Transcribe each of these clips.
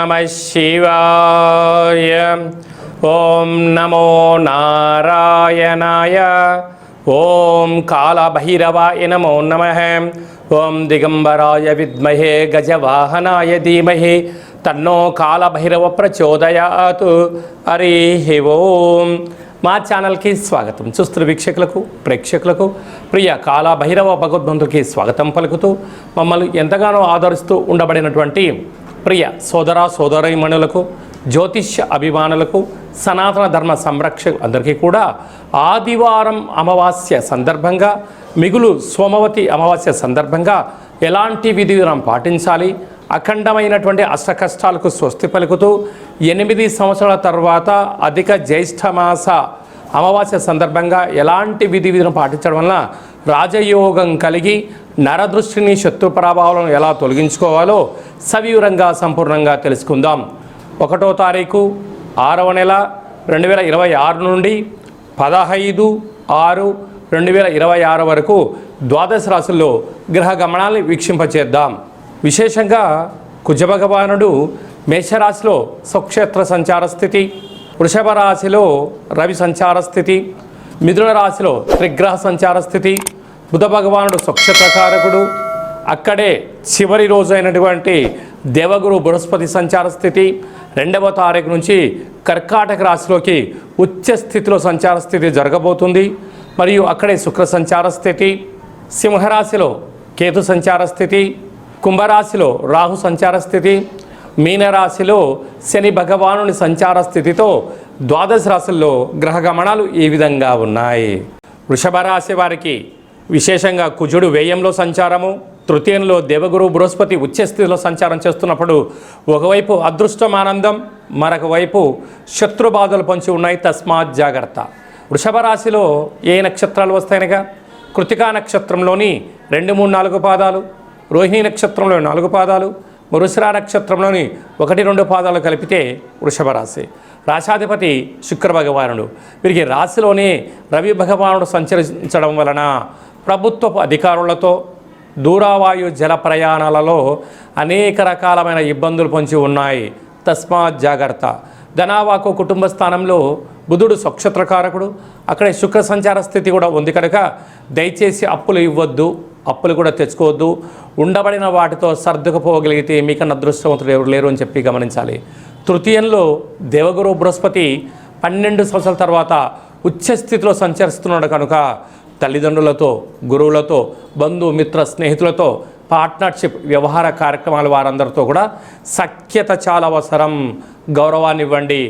నమః శివాయ. ఓం నమో నారాయణాయ. ఓం కాళభైరవాయ నమో నమః. ఓం దిగంబరాయ విద్మహే గజవాహనాయ ధీమహి తన్నో కాళభైరవ ప్రచోదయాత్. హరి ఓం. మా ఛానల్కి స్వాగతం. చూస్తున్న వీక్షకులకు ప్రేక్షకులకు ప్రియ కాళభైరవ భగవద్బంధుకి స్వాగతం పలుకుతూ మమ్మల్ని ఎంతగానో ఆదరిస్తూ ఉండబడినటువంటి ప్రియ సోదర సోదరీమణులకు, జ్యోతిష్య అభిమానులకు, సనాతన ధర్మ సంరక్షకులు అందరికీ కూడా ఆదివారం అమావాస్య సందర్భంగా, మిగులు సోమవతి అమావాస్య సందర్భంగా ఎలాంటి విధి విధానం పాటించాలి, అఖండమైనటువంటి అష్టకష్టాలకు స్వస్తి పలుకుతూ 8 సంవత్సరాల తర్వాత అధిక జ్యేష్ఠమాస అమావాస్య సందర్భంగా ఎలాంటి విధి విధానం పాటించడం వలన రాజయోగం కలిగి నరదృష్టిని, శత్రు ప్రభావాలను ఎలా తొలగించుకోవాలో సవివరంగా సంపూర్ణంగా తెలుసుకుందాం. 1వ తారీఖు 6వ నెల 2026 నుండి 15/6/2026 వరకు ద్వాదశ రాశుల్లో గ్రహ గమనాల్ని వీక్షింపచేద్దాం. విశేషంగా కుజభగవానుడు మేషరాశిలో స్వక్షేత్ర సంచార స్థితి, వృషభ రాశిలో రవి సంచార స్థితి, మిథున రాశిలో త్రిగ్రహ సంచార స్థితి, బుధ భగవానుడు స్వక్షేత్రకారకుడు, అక్కడే చివరి రోజు అయినటువంటి దేవగురు బృహస్పతి సంచార స్థితి, 2వ తారీఖు నుంచి కర్కాటక రాశిలోకి ఉచ్చ స్థితిలో సంచార స్థితి జరగబోతుంది. మరియు అక్కడే శుక్ర సంచార స్థితి, సింహరాశిలో కేతు సంచార స్థితి, కుంభరాశిలో రాహు సంచార స్థితి, మీనరాశిలో శని భగవానుని సంచార స్థితితో ద్వాదశ రాశుల్లో గ్రహ గమనాలు ఈ విధంగా ఉన్నాయి. వృషభ రాశి వారికి విశేషంగా కుజుడు వ్యయంలో సంచారము, తృతీయంలో దేవగురు బృహస్పతి ఉచ్చస్థితిలో సంచారం చేస్తున్నప్పుడు ఒకవైపు అదృష్టం ఆనందం, మరొక వైపు శత్రుబాధలు పొంచి ఉన్నాయి. తస్మాత్ జాగ్రత్త. వృషభ రాశిలో ఏ నక్షత్రాలు వస్తాయనగా కృతికా నక్షత్రంలోని 2, 3, 4 పాదాలు, రోహిణి నక్షత్రంలో 4 పాదాలు, మృగశిర నక్షత్రంలోని 1, 2 పాదాలు కలిపితే వృషభ రాశి. రాశాధిపతి శుక్ర భగవానుడు. వీరికి రాశిలోనే రవి భగవానుడు సంచరించడం వలన ప్రభుత్వపు అధికారులతో దూరావాయు జల ప్రయాణాలలో అనేక రకాలమైన ఇబ్బందులు పొంచి ఉన్నాయి. తస్మాత్ జాగ్రత్త. ధనావాకు కుటుంబ స్థానంలో బుధుడు స్వక్షేత్రకారకుడు, అక్కడే శుక్ర సంచార స్థితి కూడా ఉంది కనుక దయచేసి అప్పులు ఇవ్వద్దు, అప్పులు కూడా తెచ్చుకోవద్దు. ఉండబడిన వాటితో సర్దుకుపోగలిగితే మీకన్నా అదృష్టవంతులు ఎవరు లేరు అని చెప్పి గమనించాలి. తృతీయంలో దేవగురు బృహస్పతి 12 సంవత్సరాల తర్వాత ఉచ్చస్థితిలో సంచరిస్తున్నాడు కనుక తల్లిదండ్రులతో, గురువులతో, బంధుమిత్ర స్నేహితులతో పార్ట్నర్షిప్ వ్యవహార కార్యక్రమాల వారందరితో కూడా సఖ్యత చాలా అవసరం. గౌరవాన్ని ఇవ్వండి,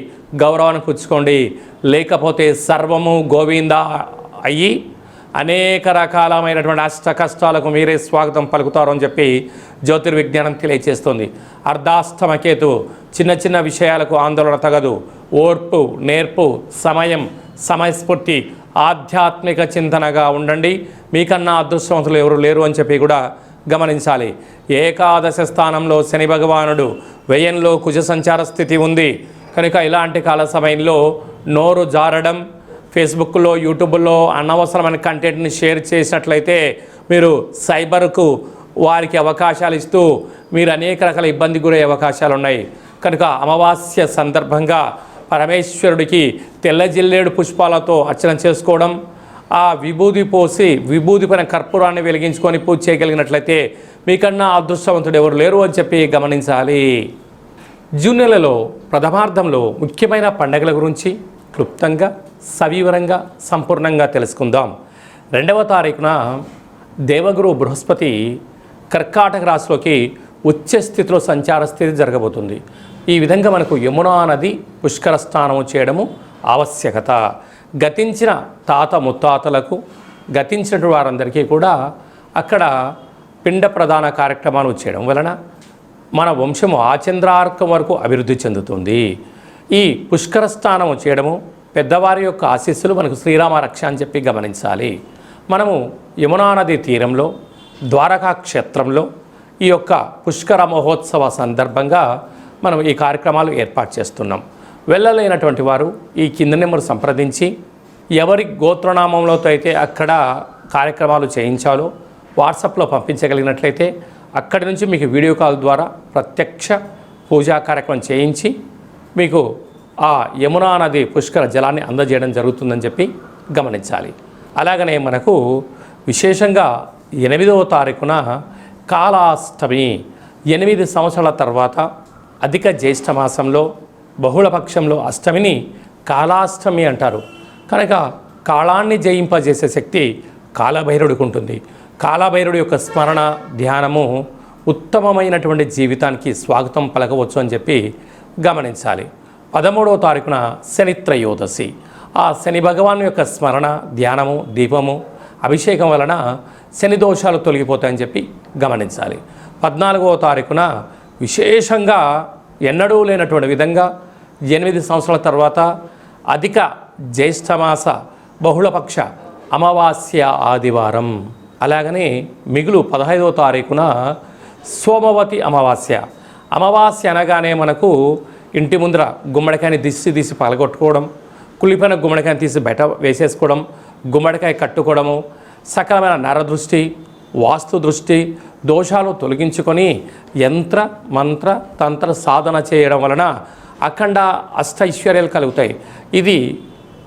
గౌరవాన్ని పుచ్చుకోండి. లేకపోతే సర్వము గోవింద అయ్యి అనేక రకాలమైనటువంటి అష్ట కష్టాలకు మీరే స్వాగతం పలుకుతారు అని చెప్పి జ్యోతిర్విజ్ఞానం తెలియచేస్తుంది. అర్ధాష్టమకేతు. చిన్న చిన్న విషయాలకు ఆందోళన తగదు. ఓర్పు, నేర్పు, సమయం, సమయస్ఫూర్తి, ఆధ్యాత్మిక చింతనగా ఉండండి. మీకన్నా అదృష్టవంతులు ఎవరు లేరు అని చెప్పి కూడా గమనించాలి. ఏకాదశ స్థానంలో శని భగవానుడు, వ్యయంలో కుజ సంచార స్థితి ఉంది కనుక ఇలాంటి కాల సమయంలో నోరు జారడం, ఫేస్బుక్లో, యూట్యూబ్లో అనవసరమైన కంటెంట్ని షేర్ చేసినట్లయితే మీరు సైబర్కు వారికి అవకాశాలు ఇస్తూ మీరు అనేక రకాల ఇబ్బంది గురయ్యే అవకాశాలు ఉన్నాయి. కనుక అమావాస్య సందర్భంగా పరమేశ్వరుడికి తెల్ల జిల్లేడు పుష్పాలతో అర్చన చేసుకోవడం, ఆ విభూది పోసి విభూది పైన కర్పూరాన్ని వెలిగించుకొని పూజ చేయగలిగినట్లయితే మీకన్నా అదృష్టవంతుడు ఎవరు లేరు అని చెప్పి గమనించాలి. జూన్ నెలలో ప్రథమార్థంలో ముఖ్యమైన పండుగల గురించి క్లుప్తంగా, సవివరంగా, సంపూర్ణంగా తెలుసుకుందాం. 2వ తారీఖున దేవగురు బృహస్పతి కర్కాటక రాశిలోకి ఉచ్చ స్థితిలో సంచార స్థితి జరగబోతుంది. ఈ విధంగా మనకు యమునా నది పుష్కర స్నానము చేయడము ఆవశ్యకత. గతించిన తాత ముత్తాతలకు, గతించిన వారందరికీ కూడా అక్కడ పిండ ప్రధాన కార్యక్రమాలు చేయడం వలన మన వంశము ఆచంద్రార్కం వరకు అభివృద్ధి చెందుతుంది. ఈ పుష్కర స్నానము చేయడము, పెద్దవారి యొక్క ఆశీస్సులు మనకు శ్రీరామ రక్ష అని చెప్పి గమనించాలి. మనము యమునా నది తీరంలో ద్వారకా క్షేత్రంలో ఈ యొక్క పుష్కర మహోత్సవ సందర్భంగా మనం ఈ కార్యక్రమాలు ఏర్పాటు చేస్తున్నాం. వెళ్ళలేనటువంటి వారు ఈ కింద నెంబర్ సంప్రదించి ఎవరి గోత్రనామంలో అయితే అక్కడ కార్యక్రమాలు చేయించాలో వాట్సాప్లో పంపించగలిగినట్లయితే అక్కడి నుంచి మీకు వీడియో కాల్ ద్వారా ప్రత్యక్ష పూజా కార్యక్రమం చేయించి మీకు ఆ యమునా నది పుష్కర జలాన్ని అందజేయడం జరుగుతుందని చెప్పి గమనించాలి. అలాగనే మనకు విశేషంగా 8వ తారీఖున కాళాష్టమి, 8 సంవత్సరాల తర్వాత అధిక జ్యేష్ఠ మాసంలో బహుళపక్షంలో అష్టమిని కాళాష్టమి అంటారు. కనుక కాళాన్ని జయింపజేసే శక్తి కాలభైరవుడికి ఉంటుంది. కాలభైరవుడి యొక్క స్మరణ ధ్యానము ఉత్తమమైనటువంటి జీవితానికి స్వాగతం పలకవచ్చు అని చెప్పి గమనించాలి. 13వ తారీఖున శని త్రయోదశి. ఆ శని భగవాన్ యొక్క స్మరణ ధ్యానము దీపము అభిషేకం వలన శని దోషాలు తొలగిపోతాయని చెప్పి గమనించాలి. 14వ తారీఖున విశేషంగా ఎన్నడూ లేనటువంటి విధంగా 8 సంవత్సరాల తర్వాత అధిక జ్యేష్ఠమాస బహుళపక్ష అమావాస్య ఆదివారం. అలాగనే మిగులు 15వ తారీఖున సోమవతి అమావాస్య. అమావాస్య అనగానే మనకు ఇంటి ముందర గుమ్మడికాయని తీసి పగలగొట్టుకోవడం, కుళ్ళిపోయిన గుమ్మడికాయని తీసి బయట వేసేసుకోవడం, గుమ్మడికాయ కట్టుకోవడము, సకలమైన నరదృష్టి వాస్తు దృష్టి దోషాలు తొలగించుకొని యంత్ర మంత్ర తంత్ర సాధన చేయడం వలన అఖండ అష్టైశ్వర్యాలు కలుగుతాయి. ఇది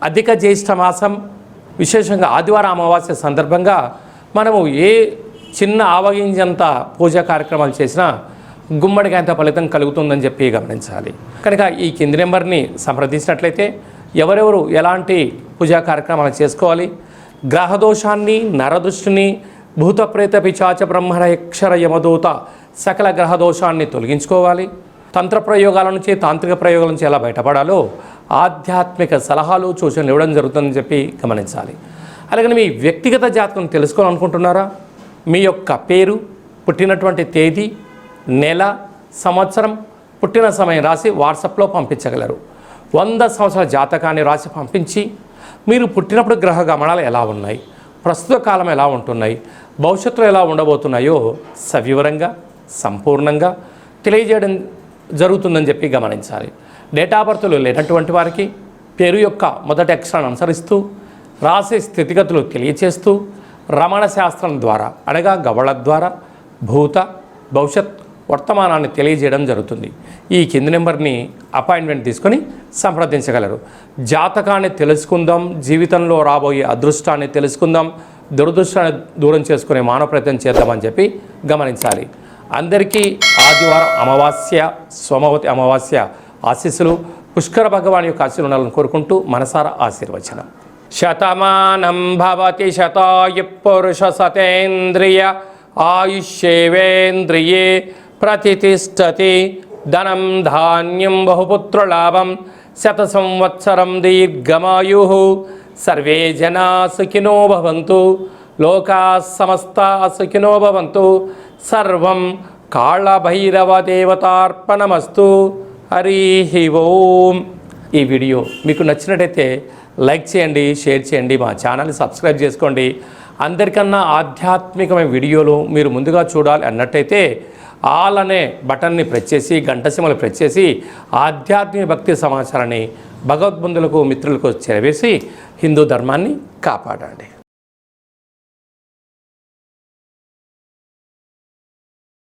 అధిక జ్యేష్ఠ మాసం విశేషంగా ఆదివారం అమావాస్య సందర్భంగా మనము ఏ చిన్న ఆవగింజంత పూజా కార్యక్రమాలు చేసినా గుమ్మడికాయంత ఫలితం కలుగుతుందని చెప్పి గమనించాలి. కనుక ఈ కింది నెంబర్ని సంప్రదించినట్లయితే ఎవరెవరు ఎలాంటి పూజా కార్యక్రమాలు చేసుకోవాలి, గ్రహదోషాన్ని నరదృష్టిని భూత ప్రేత పిచాచ బ్రహ్మర యక్షర యమదూత సకల గ్రహదోషాన్ని తొలగించుకోవాలి, తంత్ర ప్రయోగాల నుంచి తాంత్రిక ప్రయోగాల నుంచి ఎలా బయటపడాలో ఆధ్యాత్మిక సలహాలు సూచనలు ఇవ్వడం జరుగుతుందని చెప్పి గమనించాలి. అలాగే మీ వ్యక్తిగత జాతకం తెలుసుకోవాలనుకుంటున్నారా? మీ యొక్క పేరు, పుట్టినటువంటి తేదీ, నెల, సంవత్సరం, పుట్టిన సమయం రాసి వాట్సాప్లో పంపించగలరు. 100 సంవత్సరాల జాతకాన్ని రాసి పంపించి మీరు పుట్టినప్పుడు గ్రహ గమనాలు ఎలా ఉన్నాయి, ప్రస్తుత కాలం ఎలా ఉంటున్నాయి, భవిష్యత్తులో ఎలా ఉండబోతున్నాయో సవివరంగా సంపూర్ణంగా తెలియజేయడం జరుగుతుందని చెప్పి గమనించాలి. డేటా బర్త్లు లేనటువంటి వారికి పేరు యొక్క మొదటి అక్షరాన్ని అనుసరిస్తూ రాసే స్థితిగతులు తెలియచేస్తూ రమణ శాస్త్రం ద్వారా అనగా గవళ ద్వారా భూత భవిష్యత్ వర్తమానాన్ని తెలియజేయడం జరుగుతుంది. ఈ కింది నెంబర్ని అపాయింట్మెంట్ తీసుకొని సంప్రదించగలరు. జాతకాన్ని తెలుసుకుందాం, జీవితంలో రాబోయే అదృష్టాన్ని తెలుసుకుందాం, దురదృష్టాన్ని దూరం చేసుకునే మానవ ప్రయత్నం చేద్దామని చెప్పి గమనించాలి. అందరికీ ఆదివారం అమావాస్య సోమవతి అమావాస్య ఆశీస్సులు పుష్కర భగవాన్ యొక్క ఆశీస్సులు ఉండాలని కోరుకుంటూ మనసారా ఆశీర్వచనం. శతమానం భవతి శతాయు పురుష సతేంద్రియ ఆయుష్యేవేంద్రియే ప్రతిష్టతి ధనం ధాన్యం బహుపుత్రలాభం శత సంవత్సరం దీర్ఘమాయు సర్వే జనా సుఖినో భవంతు లోకా సమస్తా సుఖినో భవంతు సర్వం కాళభైరవ దేవతార్పణమస్తు. హరి ఓం. ఈ వీడియో మీకు నచ్చినట్టయితే లైక్ చేయండి, షేర్ చేయండి, మా ఛానల్ని సబ్స్క్రైబ్ చేసుకోండి. అందరికన్నా ఆధ్యాత్మికమైన వీడియోలు మీరు ముందుగా చూడాలి అన్నట్టయితే ఆల్ అనే బటన్ని ప్రెస్ చేసి గంట సింబల్ ప్రెస్ చేసి ఆధ్యాత్మిక భక్తి సమాచారాన్ని భగవద్బంధులకు మిత్రులకు చేరవేసి హిందూ ధర్మాన్ని కాపాడండి.